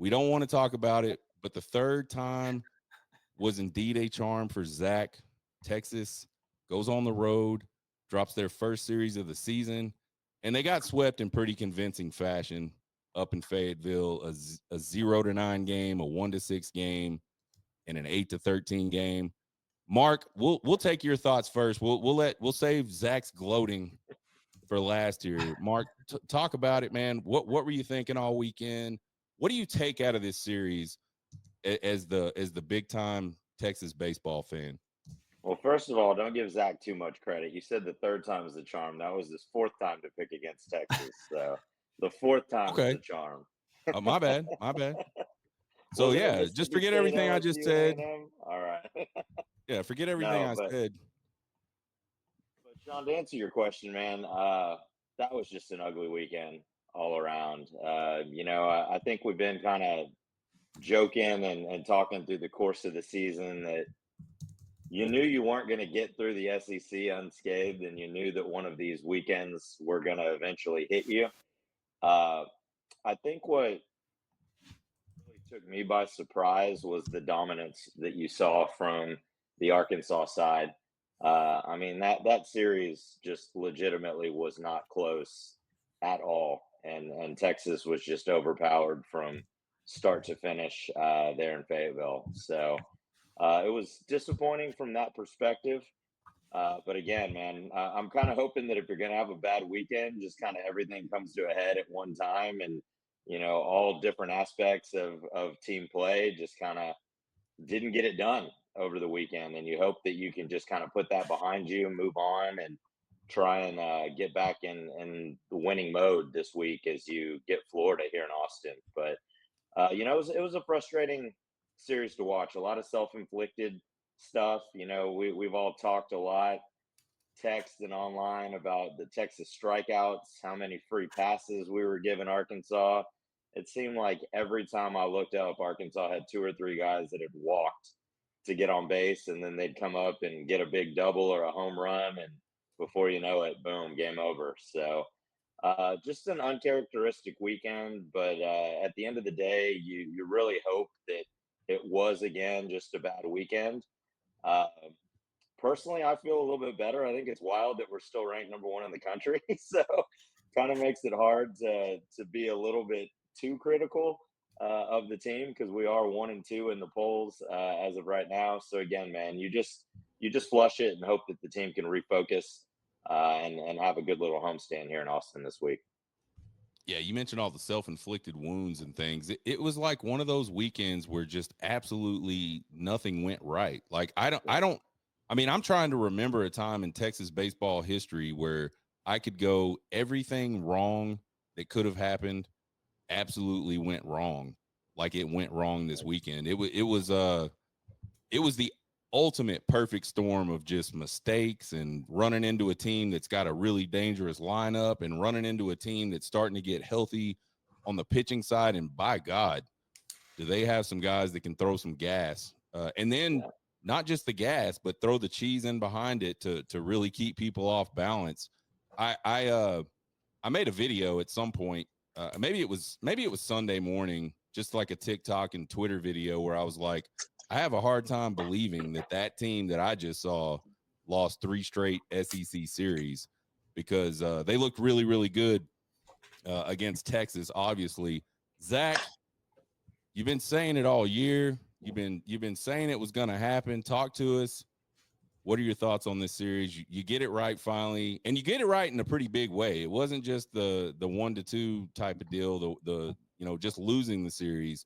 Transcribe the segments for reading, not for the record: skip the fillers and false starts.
We don't want to talk about it, but the third time was indeed a charm for Zach. Texas goes on the road, drops their first series of the season, and they got swept in pretty convincing fashion up in Fayetteville. A 0-9 game, a 1-6 game, and an 8-13 game. Mark, we'll take your thoughts first. We'll save Zach's gloating for last year. Mark, talk about it, man. What were you thinking all weekend? What do you take out of this series as the big time Texas baseball fan? Well, first of all, don't give Zach too much credit. You said the third time was the charm. That was his fourth time to pick against Texas. So the fourth time is Okay. the charm. My bad. My bad. So Wasn't it yeah, just Mississippi forget State, everything I just LSU, said. A&M? All right. Yeah, forget everything No, I but said. John, to answer your question, man, that was just an ugly weekend all around. I think we've been kind of joking and talking through the course of the season that you knew you weren't going to get through the SEC unscathed, and you knew that one of these weekends were going to eventually hit you. I think what really took me by surprise was the dominance that you saw from the Arkansas side. I mean, that series just legitimately was not close at all, and Texas was just overpowered from start to finish there in Fayetteville. So it was disappointing from that perspective. But again, man, I'm kind of hoping that if you're going to have a bad weekend, just kind of everything comes to a head at one time, and all different aspects of team play just kind of didn't get it done over the weekend. And you hope that you can just kind of put that behind you and move on and try and get back in the winning mode this week as you get Florida here in Austin. But it was a frustrating series to watch. A lot of self-inflicted stuff. We've all talked a lot, text and online, about the Texas strikeouts, how many free passes we were giving Arkansas. It seemed like every time I looked up, Arkansas had 2 or 3 guys that had walked to get on base, and then they'd come up and get a big double or a home run, and before you know it, boom, game over. So just an uncharacteristic weekend, but at the end of the day, you really hope that it was, again, just a bad weekend. Uh, Personally, I feel a little bit better. I think it's wild that we're still ranked number 1 in the country, so kind of makes it hard to be a little bit too critical of the team, because we are 1 and 2 in the polls as of right now. So again, man, you just flush it and hope that the team can refocus and have a good little homestand here in Austin this week. Yeah, you mentioned all the self-inflicted wounds and things. It was like one of those weekends where just absolutely nothing went right. Like I mean, I'm trying to remember a time in Texas baseball history where I could go everything wrong that could have happened absolutely went wrong. Like it went wrong this weekend. It was the ultimate perfect storm of just mistakes and running into a team that's got a really dangerous lineup and running into a team that's starting to get healthy on the pitching side. And by God, do they have some guys that can throw some gas? And then not just the gas, but throw the cheese in behind it to really keep people off balance. I made a video at some point. Maybe it was Sunday morning, just like a TikTok and Twitter video, where I was like, I have a hard time believing that team that I just saw lost 3 straight SEC series, because they looked really, really good against Texas. Obviously, Zach, you've been saying it all year. You've been saying it was going to happen. Talk to us. What are your thoughts on this series? You get it right finally, and you get it right in a pretty big way. It wasn't just the 1-2 type of deal. The just losing the series.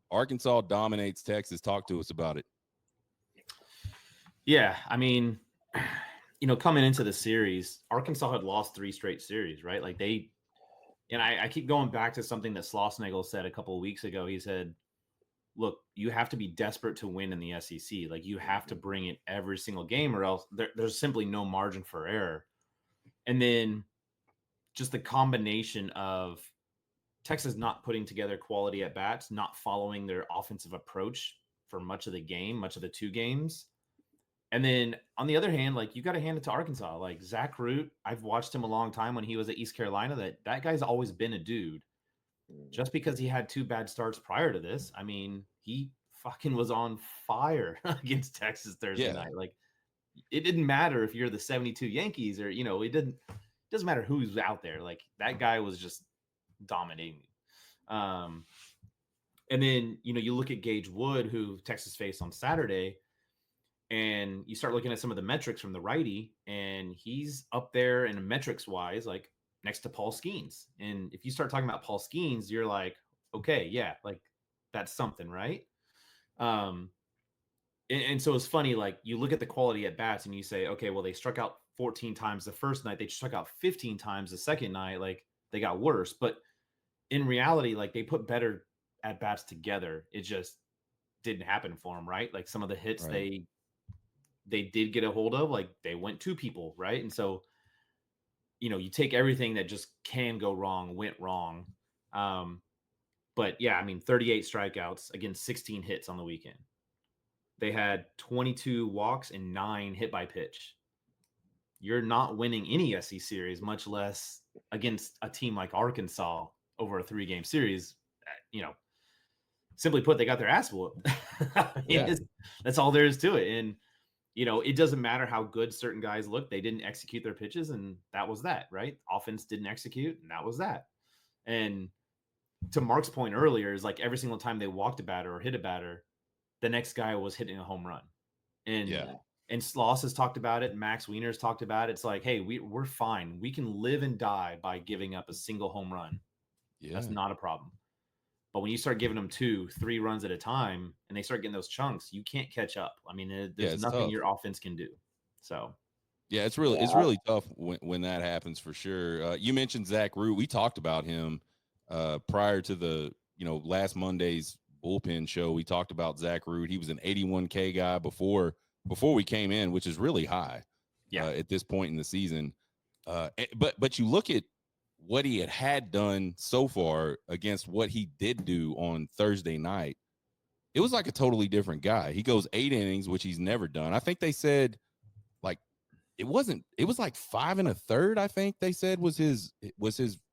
Arkansas dominates Texas. Talk to us about it. Yeah, I mean, coming into the series, Arkansas had lost 3 straight series, right? Like I keep going back to something that Schlossnagle said a couple of weeks ago. He said, look, you have to be desperate to win in the SEC. Like, you have to bring it every single game, or else there's simply no margin for error. And then just the combination of Texas not putting together quality at bats, not following their offensive approach for much of the game, much of the 2 games. And then on the other hand, like, you got to hand it to Arkansas. Like, Zach Root, I've watched him a long time when he was at East Carolina. That guy's always been a dude. just because he had 2 bad starts prior to this, I mean, he fucking was on fire against Texas Thursday night. Like, it didn't matter if you're the 72 Yankees or, it doesn't matter who's out there. Like, that guy was just dominating. And then, you look at Gage Wood, who Texas faced on Saturday, and you start looking at some of the metrics from the righty, and he's up there in metrics wise, like next to Paul Skeens. And if you start talking about Paul Skeens, you're like, okay, yeah, like that's something, right? And so it's funny, like you look at the quality at bats and you say, okay, well, they struck out 14 times the first night, they struck out 15 times the second night, like they got worse. But in reality, like they put better at bats together. It just didn't happen for them, right? Like some of the hits they did get a hold of, like they went to people, right? And so, you take everything that just can go wrong, went wrong. But yeah, I mean, 38 strikeouts against 16 hits on the weekend. They had 22 walks and 9 hit by pitch. You're not winning any SC series, much less against a team like Arkansas over a 3-game series. Simply put, they got their ass whooped. That's all there is to it. And it doesn't matter how good certain guys look. They didn't execute their pitches, and that was that, right? Offense didn't execute, and that was that. And to Mark's point earlier, is like every single time they walked a batter or hit a batter, the next guy was hitting a home run. And Sloss has talked about it. Max Wiener's talked about it. It's like, hey, we're fine. We can live and die by giving up a single home run. Yeah. That's not a problem. But when you start giving them 2-3 runs at a time and they start getting those chunks, you can't catch up. I mean, there's nothing tough. Your offense can do. So, yeah, it's really tough when that happens for sure. You mentioned Zach Root. We talked about him prior to the last Monday's bullpen show. We talked about Zach Root. He was an 81K guy before we came in, which is really high at this point in the season. But you look at what he had done so far against what he did do on Thursday night, it was like a totally different guy. He goes 8 innings, which he's never done. I think they said like it was like 5 1/3, I think they said was his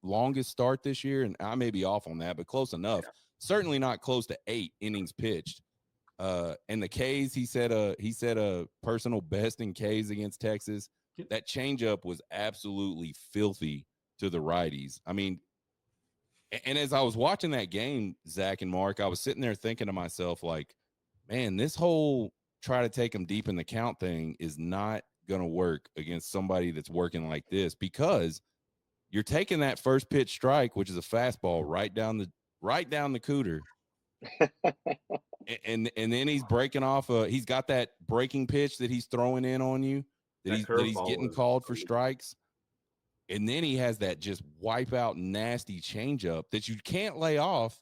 longest start this year. And I may be off on that, but close enough. Yeah. Certainly not close to 8 innings pitched. And the K's, he said a personal best in K's against Texas. That changeup was absolutely filthy to the righties. I mean, and as I was watching that game, Zach and Mark, I was sitting there thinking to myself, like, man, this whole try to take them deep in the count thing is not going to work against somebody that's working like this, because you're taking that first pitch strike, which is a fastball right down the cooter. and then he's breaking off he's got that breaking pitch that he's throwing in on you that he's getting called for strikes. And then he has that just wipe out nasty changeup that you can't lay off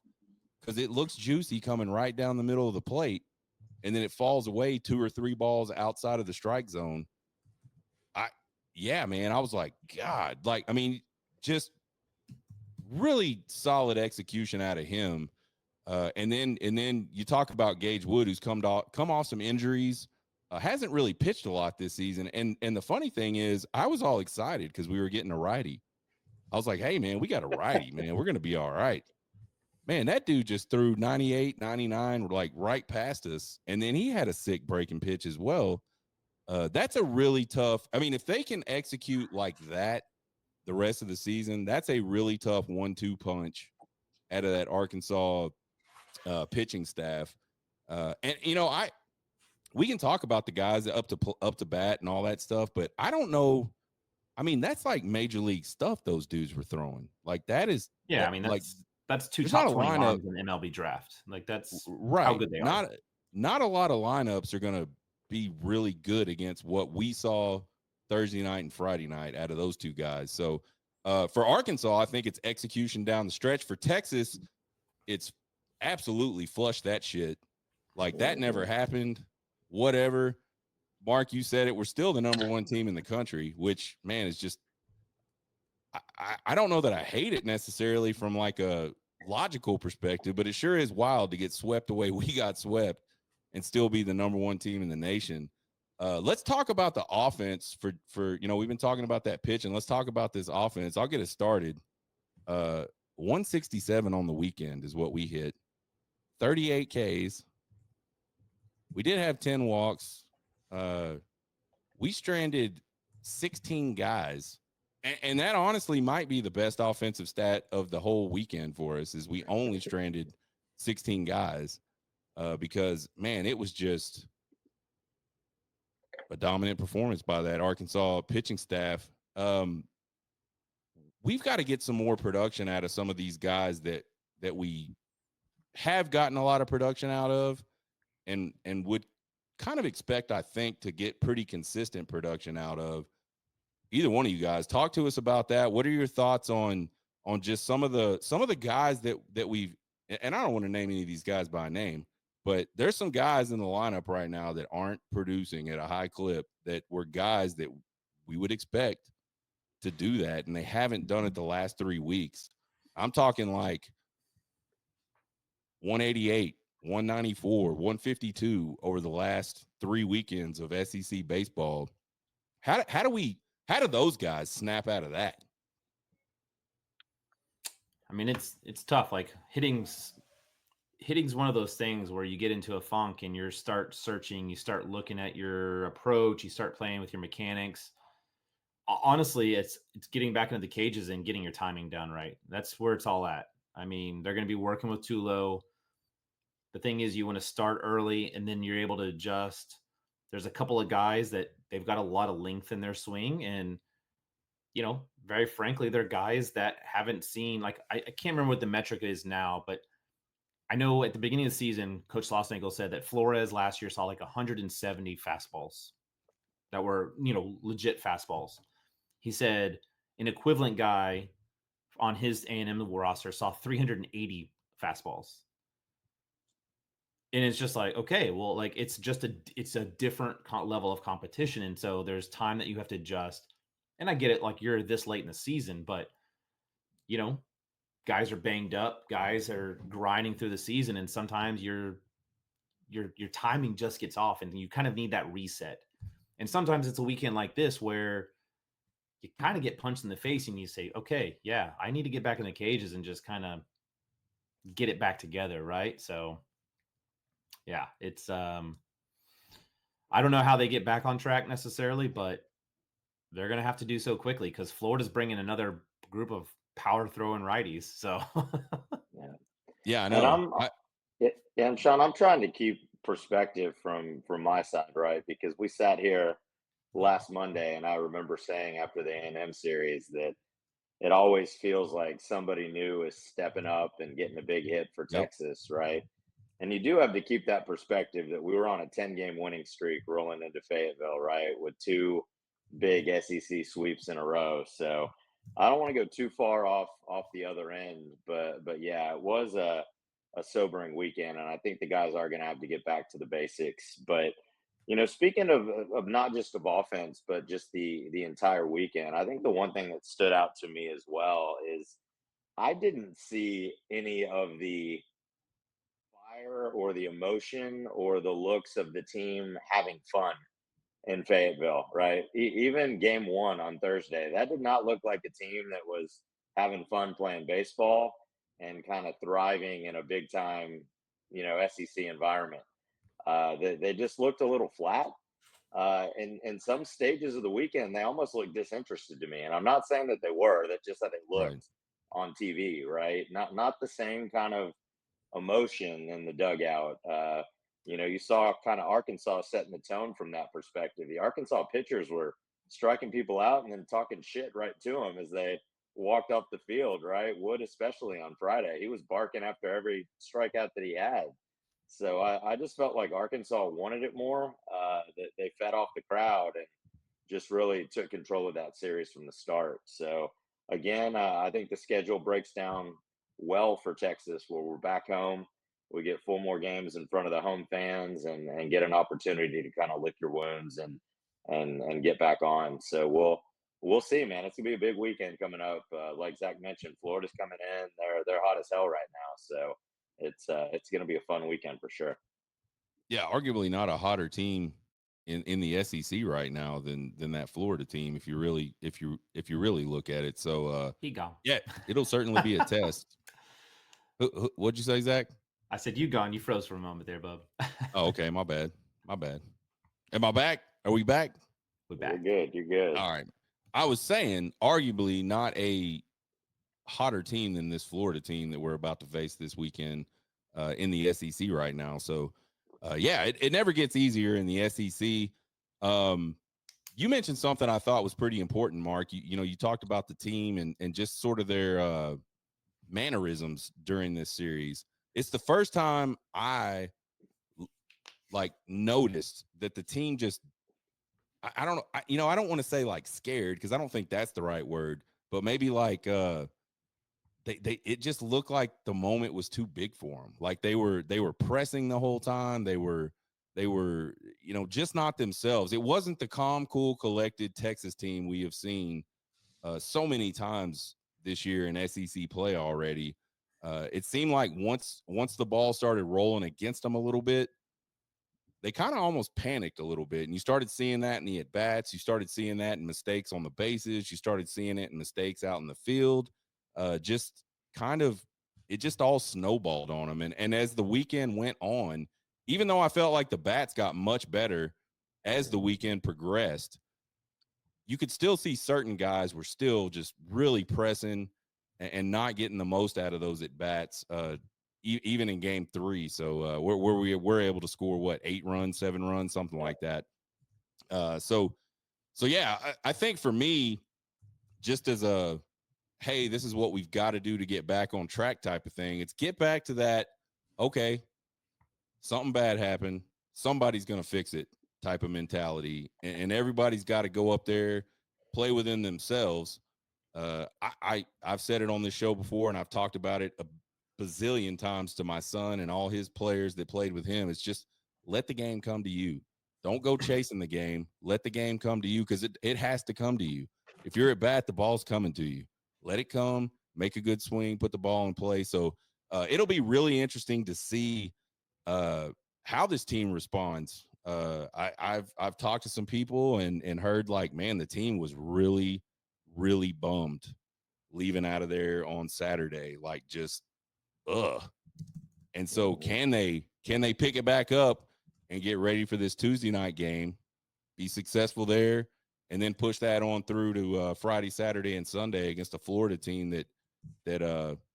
because it looks juicy coming right down the middle of the plate. And then it falls away 2 or 3 balls outside of the strike zone. Man, I was like, God, like, I mean, just really solid execution out of him. And then you talk about Gage Wood, who's come off some injuries. Hasn't really pitched a lot this season. And the funny thing is, I was all excited because we were getting a righty. I was like, hey, man, we got a righty, man. We're going to be all right. Man, that dude just threw 98, 99, like right past us. And then he had a sick breaking pitch as well. That's a really tough. I mean, if they can execute like that the rest of the season, that's a really tough 1-2 punch out of that Arkansas pitching staff. And, we can talk about the guys up to bat and all that stuff, but I don't know. I mean, that's like major league stuff those dudes were throwing. Like that is, I mean, that's 2 top 20 lineups in MLB draft. Like that's right. How good they are. Not a lot of lineups are going to be really good against what we saw Thursday night and Friday night out of those 2 guys. So for Arkansas, I think it's execution down the stretch. For Texas, it's absolutely flush that shit. Like that never happened. Whatever. Mark, you said it. We're still the number 1 team in the country, which, man, is just I don't know that I hate it necessarily from like a logical perspective, but it sure is wild to get swept the way we got swept and still be the number 1 team in the nation. Let's talk about the offense for we've been talking about that pitch, and let's talk about this offense. I'll get it started. 167 on the weekend is what we hit. 38 Ks. We did have 10 walks. We stranded 16 guys. And that honestly might be the best offensive stat of the whole weekend for us is we only stranded 16 guys because, man, it was just a dominant performance by that Arkansas pitching staff. We've got to get some more production out of some of these guys that we have gotten a lot of production out of and would kind of expect, I think, to get pretty consistent production out of. Either one of you guys, talk to us about that. What are your thoughts on just some of the guys that we've, and I don't want to name any of these guys by name, but there's some guys in the lineup right now that aren't producing at a high clip that were guys that we would expect to do that, and they haven't done it the last 3 weeks. I'm talking like 188, 194, 152 over the last 3 weekends of SEC baseball. How do those guys snap out of that? I mean, it's tough. Like hitting's one of those things where you get into a funk and you start searching, you start looking at your approach, you start playing with your mechanics. Honestly, it's getting back into the cages and getting your timing down right. That's where it's all at. I mean, they're going to be working with Tulo. The thing is, you want to start early and then you're able to adjust. There's a couple of guys that they've got a lot of length in their swing, and very frankly, they're guys that haven't seen, like, I can't remember what the metric is now, but I know at the beginning of the season, Coach Schlossnagle said that Flores last year saw like 170 fastballs that were, legit fastballs. He said an equivalent guy on his A&M roster saw 380 fastballs. And it's just like, okay, well, like it's a different level of competition. And so there's time that you have to adjust. And I get it, like you're this late in the season, but guys are banged up, guys are grinding through the season, and sometimes your timing just gets off and you kind of need that reset. And sometimes it's a weekend like this where you kind of get punched in the face and you say, okay, yeah, I need to get back in the cages and just kind of get it back together, right? So yeah, it's I don't know how they get back on track necessarily, but they're going to have to do so quickly because Florida's bringing another group of power throwing righties. So yeah, I know. And Sean, I'm trying to keep perspective from my side, right? Because we sat here last Monday, and I remember saying after the A&M series that it always feels like somebody new is stepping up and getting a big hit for Texas, right? And you do have to keep that perspective that we were on a 10-game winning streak rolling into Fayetteville, right? With 2 big SEC sweeps in a row. So I don't want to go too far off the other end, but yeah, it was a sobering weekend, and I think the guys are going to have to get back to the basics. But speaking of not just of offense, but just the entire weekend, I think the one thing that stood out to me as well is I didn't see any of the fire or the emotion or the looks of the team having fun in Fayetteville, right? Even game 1 on Thursday, that did not look like a team that was having fun playing baseball and kind of thriving in a big time, SEC environment. They just looked a little flat. In some stages of the weekend, they almost looked disinterested to me. And I'm not saying that they were, that's just how they looked on TV, right? Not the same kind of emotion in the dugout. You saw kind of Arkansas setting the tone from that perspective. The Arkansas pitchers were striking people out and then talking shit right to them as they walked off the field, right? Wood, especially on Friday, he was barking after every strikeout that he had. So I just felt like Arkansas wanted it more. That they fed off the crowd and just really took control of that series from the start. So again, I think the schedule breaks down well for Texas, where we're back home. We get 4 more games in front of the home fans and get an opportunity to kind of lick your wounds and get back on. So we'll see, man. It's gonna be a big weekend coming up. Like Zach mentioned, Florida's coming in. They're hot as hell right now. So it's gonna be a fun weekend for sure. Yeah, arguably not a hotter team in the SEC right now than that Florida team. If you really look at it, so He gone. yeah, it'll certainly be a test. What'd you say, Zach? I said you gone. You froze for a moment there, bub. Oh, okay, my bad. Am I back? Are we back? We're You're back. good. You're good. All right. I was saying, arguably not a hotter team than this Florida team that we're about to face this weekend in the SEC right now. So, yeah, it never gets easier in the SEC. You mentioned something I thought was pretty important, Mark. You talked about the team and just sort of their mannerisms during this series. It's the first time I like noticed that the team just I don't know. I don't want to say like scared because I don't think that's the right word, but maybe like they it just looked like the moment was too big for them. Like they were pressing the whole time. They were just not themselves. It wasn't the calm, cool, collected Texas team we have seen so many times this year in SEC play already. It seemed like once the ball started rolling against them a little bit, they kind of almost panicked a little bit. And you started seeing that in the at bats. You started seeing that in mistakes on the bases. You started seeing it in mistakes out in the field. Just kind of, it just all snowballed on them. And as the weekend went on, even though I felt like the bats got much better as the weekend progressed, you could still see certain guys were still just really pressing and not getting the most out of those at bats. Even in game 3. So where we were able to score what 8 runs, 7 runs, something like that. So yeah, I think for me, just as a hey, this is what we've got to do to get back on track type of thing. It's get back to that. Okay, something bad happened. Somebody's gonna fix it type of mentality, and everybody's got to go up there, play within themselves. I've said it on this show before, and I've talked about it a bazillion times to my son and all his players that played with him. It's just let the game come to you. Don't go chasing the game. Let the game come to you because it has to come to you. If you're at bat, the ball's coming to you. Let it come. Make a good swing. Put the ball in play. So it'll be really interesting to see uh, how this team responds. I've talked to some people and heard like, man, the team was really bummed leaving out of there on Saturday. Like just ugh. And so can they pick it back up and get ready for this Tuesday night game, be successful there, and then push that on through to Friday, Saturday, and Sunday against a Florida team that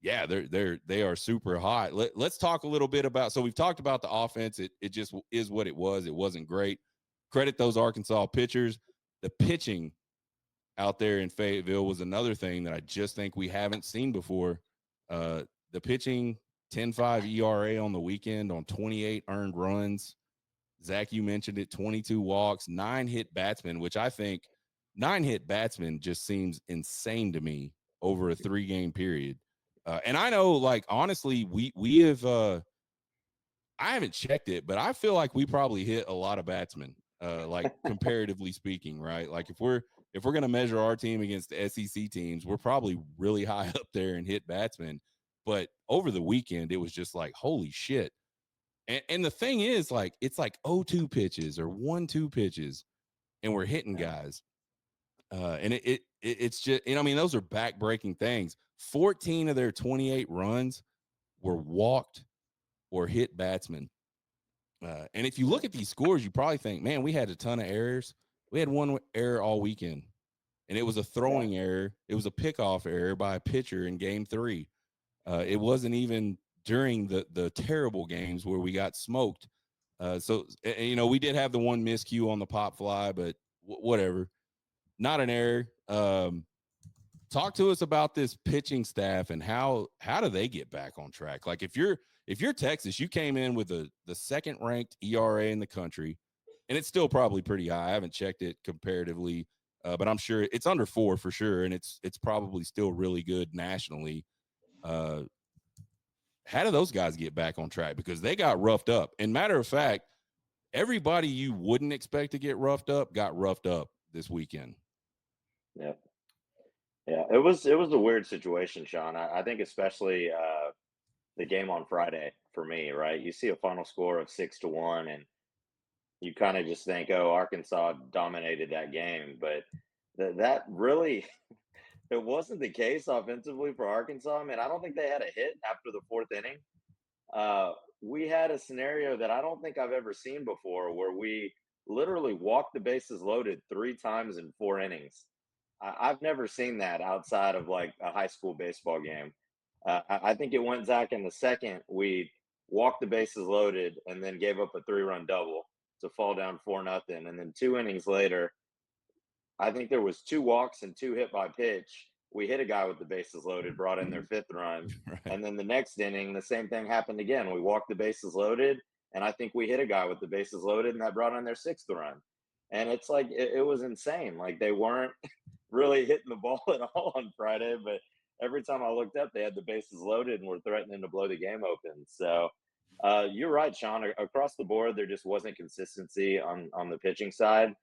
yeah, they are super hot. Let's talk a little bit about, so we've talked about the offense. It just is what it was. It wasn't great. Credit those Arkansas pitchers. The pitching out there in Fayetteville was another thing that I just think we haven't seen before. The pitching, 10.5 ERA on the weekend on 28 earned runs. Zach, you mentioned it, 22 walks, 9 hit batsmen, which I think 9 hit batsmen just seems insane to me over a 3-game period. And I know, like, honestly, we have I haven't checked it, but I feel like we probably hit a lot of batsmen, like comparatively speaking, right? Like if we're going to measure our team against the SEC teams, we're probably really high up there and hit batsmen. But over the weekend, it was just like, holy shit. And the thing is, like, it's like 0-2 pitches or 1-2 pitches, and we're hitting guys. And it's just, I mean, those are back-breaking things. 14 of their 28 runs were walked or hit batsmen. And if you look at these scores, you probably think, man, we had a ton of errors. We had one error all weekend, and it was a throwing error. It was a pickoff error by a pitcher in game 3. It wasn't even during the terrible games where we got smoked. So we did have the one miscue on the pop fly, but whatever. Not an error. Talk to us about this pitching staff and how do they get back on track? Like if you're Texas, you came in with the second ranked ERA in the country, and it's still probably pretty high. I haven't checked it comparatively, but I'm sure it's under 4 for sure, and it's probably still really good nationally. How do those guys get back on track? Because they got roughed up. And matter of fact, everybody you wouldn't expect to get roughed up got roughed up this weekend. Yeah. Yeah, it was a weird situation, Sean. I think especially the game on Friday for me, right? You see a final score of 6-1, and you kind of just think, oh, Arkansas dominated that game, but that really it wasn't the case offensively for Arkansas. I mean, I don't think they had a hit after the fourth inning. Uh, we had a scenario that I don't think I've ever seen before, where we literally walked the bases loaded 3 times in 4 innings. I've never seen that outside of like a high school baseball game. I think it went, Zach, in the second. We walked the bases loaded and then gave up a 3-run double to fall down 4-0. And then 2 innings later, I think there was 2 walks and 2 hit by pitch. We hit a guy with the bases loaded, brought in their 5th run. Right. And then the next inning, the same thing happened again. We walked the bases loaded, and I think we hit a guy with the bases loaded, and that brought in their 6th run. And it's like it was insane. Like they weren't really hitting the ball at all on Friday, but every time I looked up, they had the bases loaded and were threatening to blow the game open. So you're right, Sean. Across the board, there just wasn't consistency on the pitching side.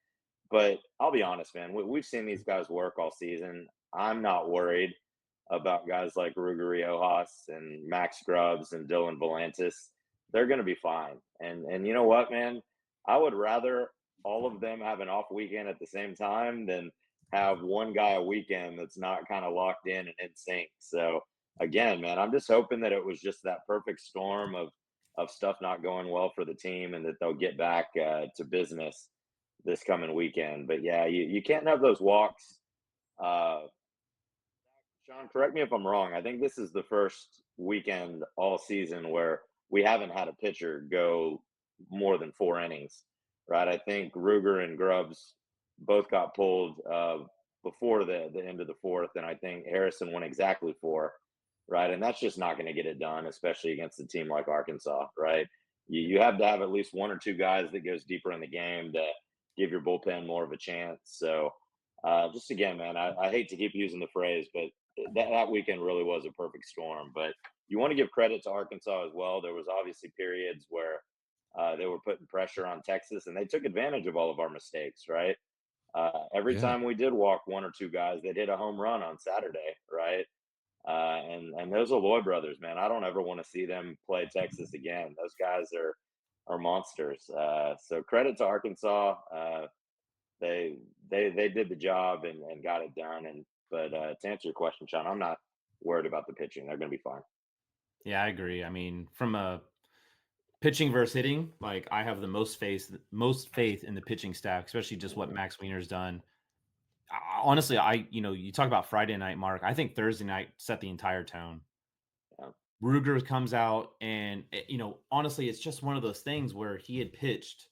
But I'll be honest, man. We've seen these guys work all season. I'm not worried about guys like Ruger Riojas and Max Grubbs and Dylan Volantis. They're going to be fine. And you know what, man? I would rather all of them have an off weekend at the same time than have one guy a weekend that's not kind of locked in and in sync. So again, man, I'm just hoping that it was just that perfect storm of stuff not going well for the team and that they'll get back to business this coming weekend. But yeah, you can't have those walks. Uh, Sean, correct me if I'm wrong. I think this is the first weekend all season where we haven't had a pitcher go more than 4 innings, right? I think Ruger and Grubbs both got pulled before the end of the fourth, and I think Harrison went exactly 4, right? And that's just not going to get it done, especially against a team like Arkansas, right? You have to have at least 1 or 2 guys that goes deeper in the game to give your bullpen more of a chance. So just again, man, I hate to keep using the phrase, but that weekend really was a perfect storm. But you want to give credit to Arkansas as well. There was obviously periods where they were putting pressure on Texas, and they took advantage of all of our mistakes, right? Every Yeah. time we did walk 1 or 2 guys, they hit a home run on Saturday, right? And those Aloy brothers, man, I don't ever want to see them play Texas again. Those guys are monsters. So credit to Arkansas. They they did the job and got it done. And but to answer your question, Sean, I'm not worried about the pitching. They're going to be fine. Yeah, I agree. I mean, from a pitching versus hitting, like I have the most faith in the pitching staff, especially just what Max Wiener's done. Honestly, you talk about Friday night, Mark. I think Thursday night set the entire tone. Yeah. Ruger comes out, and honestly, it's just one of those things where he had pitched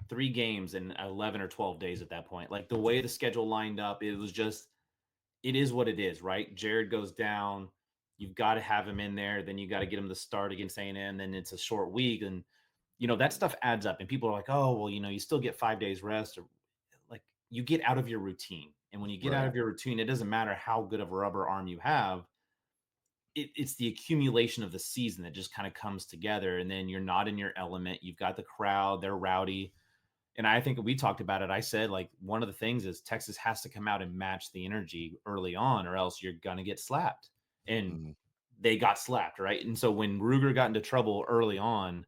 3 games in 11 or 12 days at that point. Like the way the schedule lined up, it was just, it is what it is, right? Jared goes down. You've got to have him in there. Then you got to get him to start against A&M. Then it's a short week. And, that stuff adds up. And people are like, oh, well, you still get 5 days rest. Or like you get out of your routine. And when you get out Right. of your routine, it doesn't matter how good of a rubber arm you have. It's the accumulation of the season that just kind of comes together. And then you're not in your element. You've got the crowd. They're rowdy. And I think we talked about it. I said, like, one of the things is Texas has to come out and match the energy early on, or else you're going to get slapped. And Mhm. they got slapped, right? And so when Ruger got into trouble early on,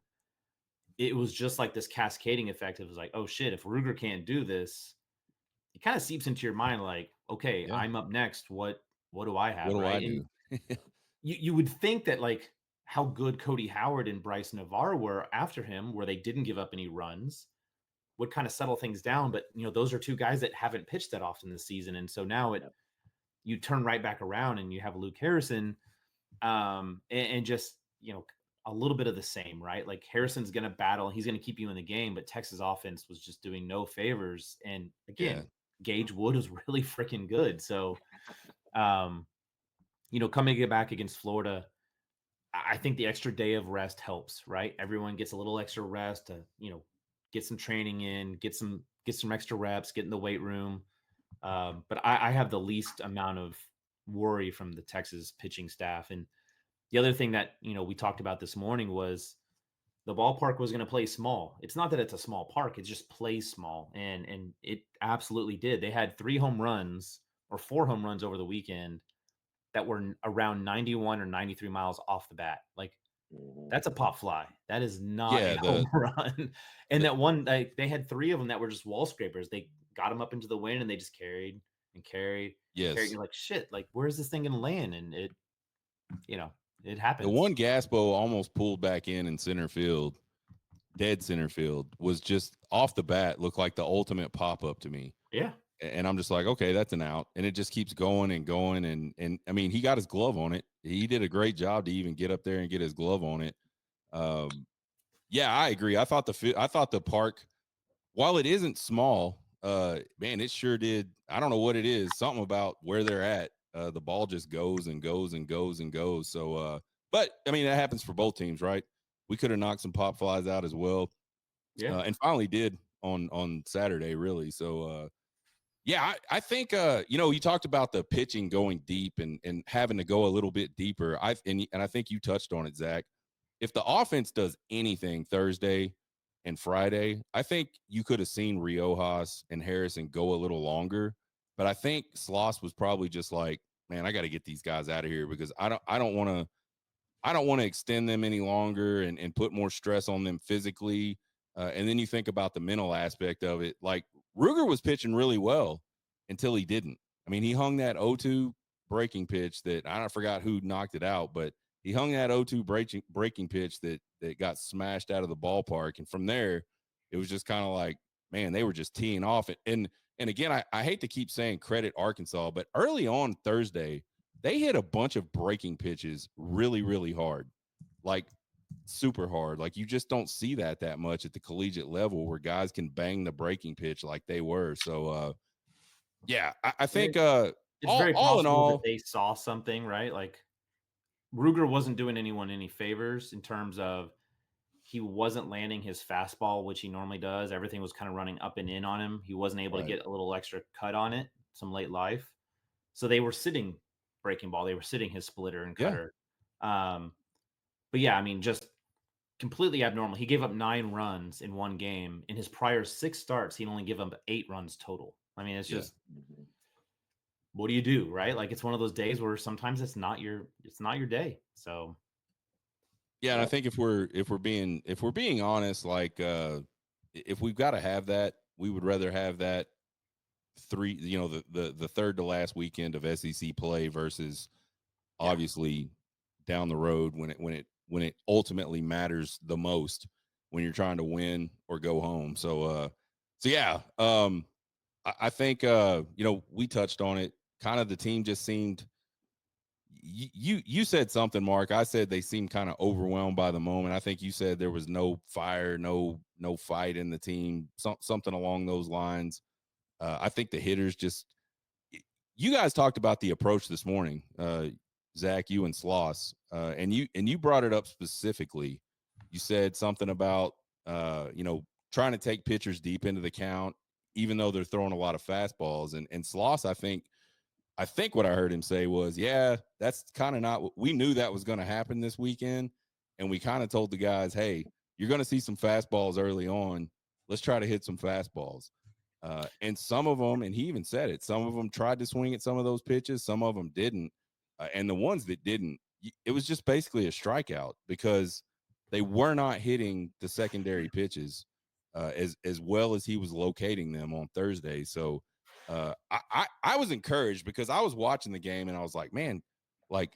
it was just like this cascading effect. It was like, oh shit, if Ruger can't do this, it kind of seeps into your mind like, okay, Yeah. I'm up next. What do I What have, do I right? And do? you would think that, like, how good Cody Howard and Bryce Navarre were after him, where they didn't give up any runs, would kind of settle things down. But those are 2 guys that haven't pitched that often this season, and so now Yep. you turn right back around and you have Luke Harrison, and just a little bit of the same, right? Like Harrison's going to battle, he's going to keep you in the game, but Texas offense was just doing no favors. And Yeah. again, Gage Wood was really freaking good. So, um, coming back against Florida, I think the extra day of rest helps, right? Everyone gets a little extra rest to, get some training in, get some extra reps, get in the weight room. But I have the least amount of worry from the Texas pitching staff. And the other thing that, we talked about this morning was the ballpark was going to play small. It's not that it's a small park, it just plays small. And it absolutely did. They had 3 home runs or 4 home runs over the weekend that were around 91 or 93 miles off the bat. Like That's a pop fly. That is not Yeah, a home run. And that one, they had 3 of them that were just wall scrapers. They got them up into the wind and they just carried and carried and carried. yes. You're like, shit, like, where's this thing going to land? And it, it The happens. one Gaspo almost pulled back in center field, dead center field, was just off the bat looked like the ultimate pop up to me. Yeah. And I'm just like, okay, that's an out. And it just keeps going and going. And I mean, he got his glove on it. He did a great job to even get up there and get his glove on it. Yeah, I agree. I thought the park, while it isn't small, man, it sure did. I don't know what it is. Something about where they're at. The ball just goes and goes and goes and goes. So, but I mean, that happens for both teams, right? We could have knocked some pop flies out as well. Yeah. And finally did on Saturday, really. So, yeah, I think you talked about the pitching going deep and having to go a little bit deeper. And I think you touched on it, Zach. If the offense does anything Thursday and Friday, I think you could have seen Riojas and Harrison go a little longer. But I think Sloss was probably just like, man, I got to get these guys out of here because I don't want to extend them any longer and put more stress on them physically. And then you think about the mental aspect of it. Like Ruger was pitching really well until he didn't. I mean, he hung that 0-2 breaking pitch that I forgot who knocked it out, but he hung that 0-2 breaking pitch that got smashed out of the ballpark. And from there, it was just kind of like, man, they were just teeing off. And again, I hate to keep saying credit Arkansas, but early on Thursday, they hit a bunch of breaking pitches really, really hard, like super hard. Like you just don't see that much at the collegiate level where guys can bang the breaking pitch like they were. So, yeah, I think It's very all in possible that all, they saw something, right? Like Ruger wasn't doing anyone any favors in terms of he wasn't landing his fastball, which he normally does. Everything was kind of running up and in on him. He wasn't able to right. get a little extra cut on it, some late life. So they were sitting breaking ball. They were sitting his splitter and Yeah. cutter. But yeah, I mean, just completely abnormal. He gave up 9 runs in one game. In his prior 6 starts, he'd only give up 8 runs total. I mean, it's Yeah. just what do you do, right? Like it's one of those days where sometimes it's not your day. So Yeah, and I think if we're being honest, like if we've got to have that, we would rather have that the third to last weekend of SEC play versus yeah. obviously down the road when it ultimately matters the most when you're trying to win or go home. So yeah, I think we touched on it. Kind of the team just seemed you said something, Mark. I said they seemed kind of overwhelmed by the moment. I think you said there was no fire, no fight in the team, something along those lines. I think the hitters just you guys talked about the approach this morning, Zach, you and Sloss, and you brought it up specifically. You said something about trying to take pitchers deep into the count, even though they're throwing a lot of fastballs. And Sloss, I think what I heard him say was, yeah, that's kind of not what we knew that was going to happen this weekend. And we kind of told the guys, hey, you're going to see some fastballs early on. Let's try to hit some fastballs. And some of them, and he even said it, some of them tried to swing at some of those pitches, some of them didn't. And the ones that didn't, it was just basically a strikeout because they were not hitting the secondary pitches as well as he was locating them on Thursday. So I was encouraged because I was watching the game and I was like, man, like,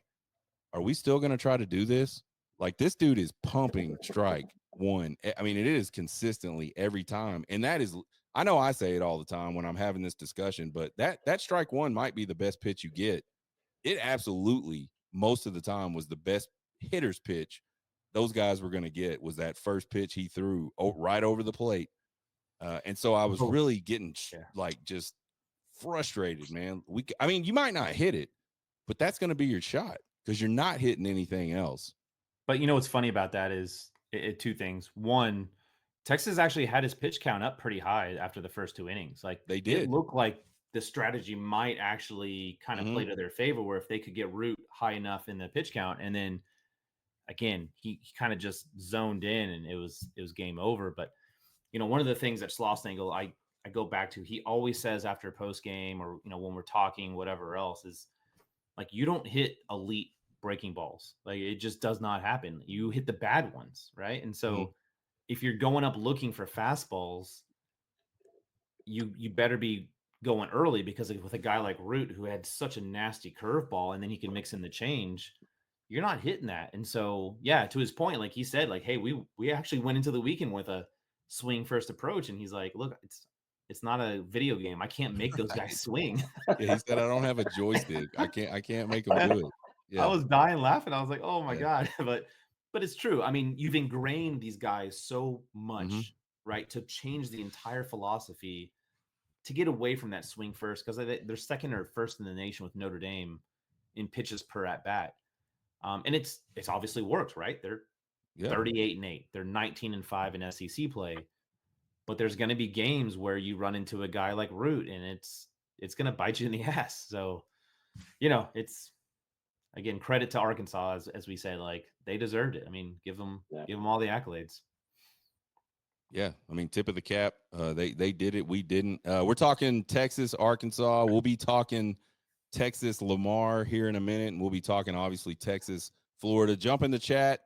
are we still going to try to do this? Like, this dude is pumping strike one. I mean, it is consistently every time. And that is, I know I say it all the time when I'm having this discussion, but that strike one might be the best pitch you get. It absolutely, most of the time, was the best hitter's pitch those guys were going to get was that first pitch he threw right over the plate. And so I was really getting like just frustrated, man. I mean, you might not hit it, but that's going to be your shot because you're not hitting anything else. But you know what's funny about that is 2 things. One, Texas actually had his pitch count up pretty high after the first 2 innings. Like They it did. looked like the strategy might actually kind of play to their favor, where if they could get Root high enough in the pitch count, and then again he kind of just zoned in and it was game over. But one of the things that Schlossnagle I go back to, he always says after post game or when we're talking whatever else is like, you don't hit elite breaking balls. Like it just does not happen. You hit the bad ones, right? And so if you're going up looking for fastballs, you better be going early, because with a guy like Root who had such a nasty curveball and then he can mix in the change, you're not hitting that. And so, yeah, to his point, like he said, like, hey, we actually went into the weekend with a swing first approach, and he's like, look, it's not a video game. I can't make those guys swing. Yeah, he said, I don't have a joystick. I can't make them do it. I Yeah. was dying laughing. I was like, oh my Yeah. God. But it's true. I mean, you've ingrained these guys so much, Mm-hmm. right? To change the entire philosophy to get away from that swing first, because they're second or first in the nation with Notre Dame in pitches per at bat. And it's obviously worked, right? They're 38-8. They're 19-5 in SEC play. But there's going to be games where you run into a guy like Root, and it's going to bite you in the ass. So, it's, again, credit to Arkansas, as we say, like they deserved it. I mean, give them all the accolades. Yeah, I mean, tip of the cap. They did it. We didn't. We're talking Texas, Arkansas. We'll be talking Texas, Lamar here in a minute, and we'll be talking obviously Texas, Florida. Jump in the chat.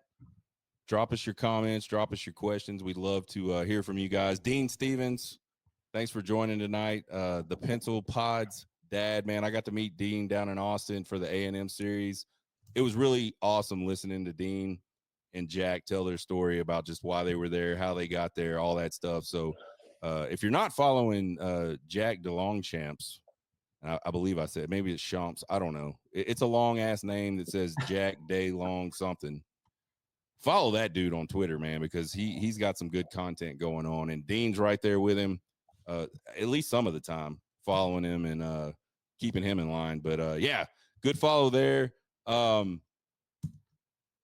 Drop us your comments. Drop us your questions. We'd love to hear from you guys. Dean Stevens, thanks for joining tonight. The Pencil Pods dad, man. I got to meet Dean down in Austin for the A&M series. It was really awesome listening to Dean and Jack tell their story about just why they were there, how they got there, all that stuff. So if you're not following Jack DeLongchamps, I believe I said, maybe it's Champs, I don't know. It's a long ass name that says Jack Day Long something. Follow that dude on Twitter, man, because he's got some good content going on, and Dean's right there with him, at least some of the time, following him and keeping him in line. But yeah, good follow there.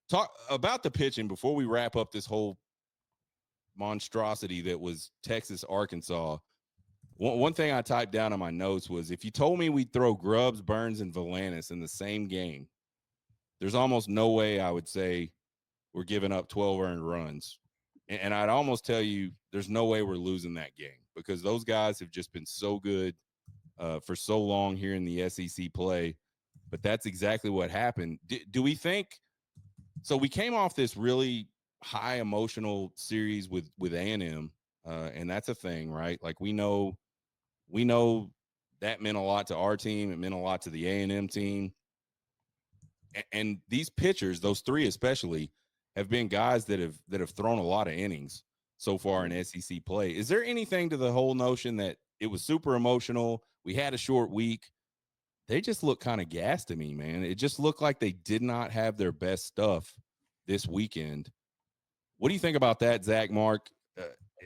Talk about the pitching before we wrap up this whole monstrosity that was Texas, Arkansas. One thing I typed down on my notes was, if you told me we'd throw Grubbs, Burns, and Valanis in the same game, there's almost no way I would say we're giving up 12 earned runs. And I'd almost tell you there's no way we're losing that game, because those guys have just been so good for so long here in the SEC play. But that's exactly what happened. Do we think – so we came off this really high emotional series with A&M, and that's a thing, right? Like we know that meant a lot to our team. It meant a lot to the A&M team. And these pitchers, those three especially, have been guys that have thrown a lot of innings so far in SEC play. Is there anything to the whole notion that it was super emotional? We had a short week. They just look kind of gassed to me, man. It just looked like they did not have their best stuff this weekend. What do you think about that, Zach, Mark?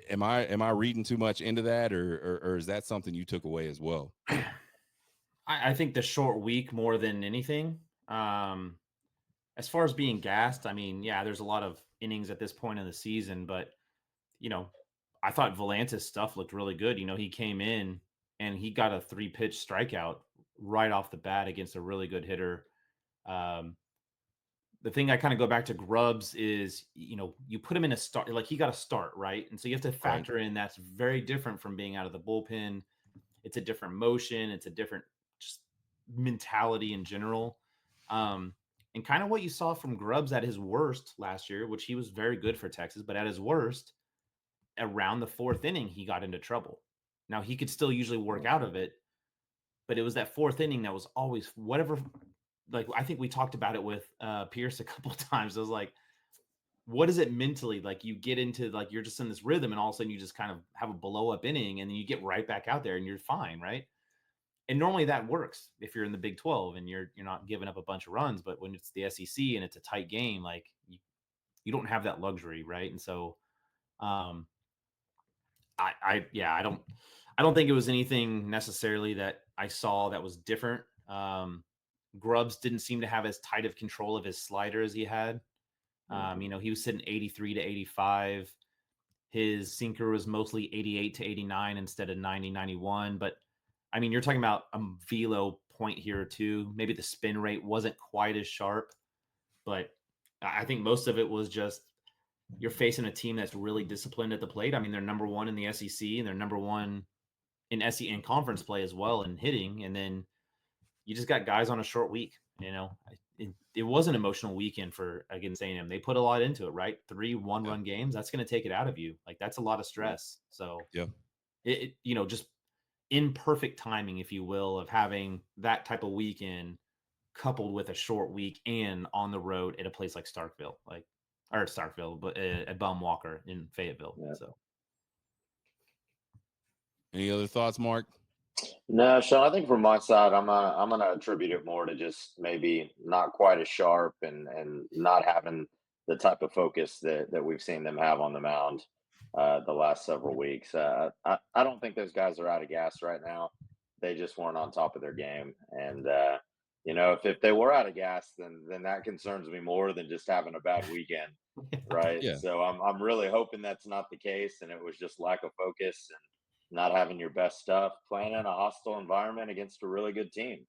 Am I reading too much into that, or is that something you took away as well? I think the short week more than anything. As far as being gassed, I mean, yeah, there's a lot of innings at this point in the season, but I thought Volantis' stuff looked really good. He came in and he got a 3-pitch strikeout right off the bat against a really good hitter. The thing I kind of go back to Grubbs is, you put him in a start, like he got a start, right? And so you have to factor in that's very different from being out of the bullpen. It's a different motion. It's a different just mentality in general. And kind of what you saw from Grubbs at his worst last year, which he was very good for Texas, but at his worst, around the 4th inning, he got into trouble. Now, he could still usually work out of it, but it was that 4th inning that was always whatever. Like, I think we talked about it with Pierce a couple of times. I was like, what is it mentally? Like, you get into, like, you're just in this rhythm, and all of a sudden you just kind of have a blow-up inning, and then you get right back out there, and you're fine, right? And normally that works if you're in the Big 12 and you're not giving up a bunch of runs. But when it's the SEC and it's a tight game, like you don't have that luxury, right? And so, I don't think it was anything necessarily that I saw that was different. Grubbs didn't seem to have as tight of control of his slider as he had. He was sitting 83 to 85. His sinker was mostly 88 to 89 instead of 90, 91. But I mean, you're talking about a velo point here too. Maybe the spin rate wasn't quite as sharp, but I think most of it was just you're facing a team that's really disciplined at the plate. I mean, they're number 1 in the SEC, and they're number 1 in SEC and conference play as well in hitting. And then you just got guys on a short week. it was an emotional weekend for against A&M. They put a lot into it, right? 3 one-run games. That's going to take it out of you. Like that's a lot of stress. So Yeah. it just imperfect timing, if you will, of having that type of weekend coupled with a short week and on the road at a place like Starkville, but at Bum Walker in Fayetteville. Yeah. So, Any other thoughts, Mark? No, Sean, I think from my side, I'm gonna attribute it more to just maybe not quite as sharp and not having the type of focus that we've seen them have on the mound the last several weeks. I don't think those guys are out of gas right now. They just weren't on top of their game, and if they were out of gas, then that concerns me more than just having a bad weekend, right? Yeah. So I'm really hoping that's not the case, and it was just lack of focus and not having your best stuff, playing in a hostile environment against a really good team.